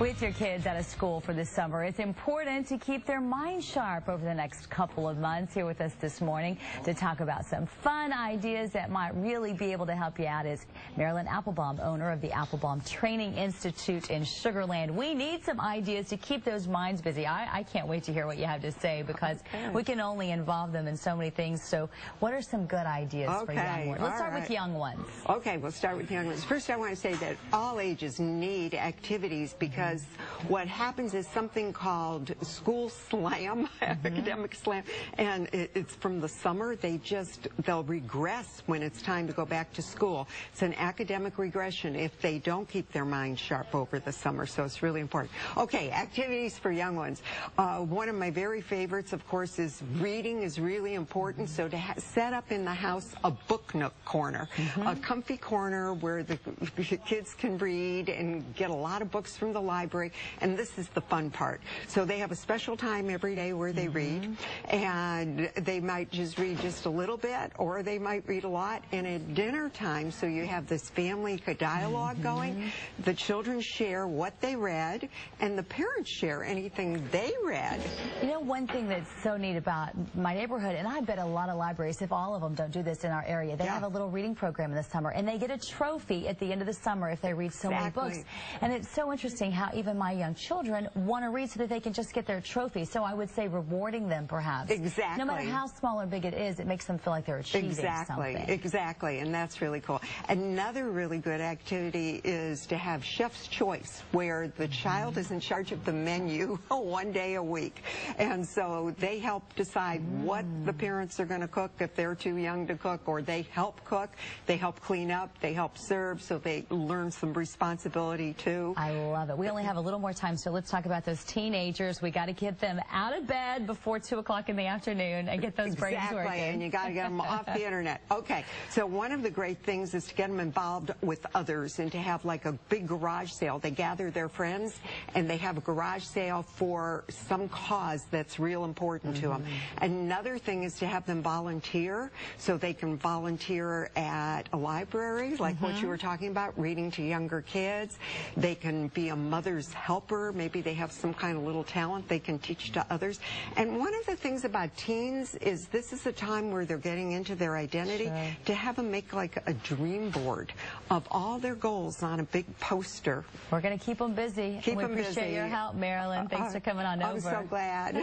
With your kids out of school for the summer, it's important to keep their minds sharp over the next couple of months. Here with us this morning to talk about some fun ideas that might really be able to help you out is Marilyn Applebaum, owner of the Applebaum Training Institute in Sugar Land. We need some ideas to keep those minds busy. I can't wait to hear what you have to say because we can only involve them in so many things. So what are some good ideas for young ones? Let's start with young ones. Okay, we'll start with young ones. First, I want to say that all ages need activities because what happens is something called school slam, academic slam, and it's from the summer. They'll regress when it's time to go back to school. It's an academic regression if they don't keep their mind sharp over the summer, so it's really important. Okay, activities for young ones. One of my very favorites, of course, is reading is really important, so to set up in the house a book nook corner, a comfy corner where the kids can read and get a lot of books from the library, and this is the fun part. So they have a special time every day where they read, and they might just read just a little bit, or they might read a lot. And at dinner time, so you have this family dialogue going, the children share what they read, and the parents share anything they read. You know, one thing that's so neat about my neighborhood, and I bet a lot of libraries, if all of them don't do this in our area, they have a little reading program in the summer, and they get a trophy at the end of the summer if they read so many books. And it's so interesting how even my young children want to read so that they can just get their trophy. So I would say rewarding them, perhaps. Exactly. No matter how small or big it is, it makes them feel like they're achieving something. Exactly, and that's really cool. Another really good activity is to have chef's choice, where the child is in charge of the menu one day a week. And so they help decide what the parents are going to cook if they're too young to cook, or they help cook, they help clean up, they help serve, so they learn some responsibility too. I love it. We only have a little more time, so let's talk about those teenagers. We got to get them out of bed before 2 o'clock in the afternoon and get those brains working. And you got to get them off the internet. Okay, so one of the great things is to get them involved with others and to have like a big garage sale. They gather their friends and they have a garage sale for some cause that's real important to them. Another thing is to have them volunteer, so they can volunteer at a library, like what you were talking about, reading to younger kids. They can be a mother's helper. Maybe they have some kind of little talent they can teach to others. And one of the things about teens is this is a time where they're getting into their identity, to have them make like a dream board of all their goals on a big poster. We're going to keep them busy. We appreciate your help, Marilyn. Thanks for coming on over. I'm so glad.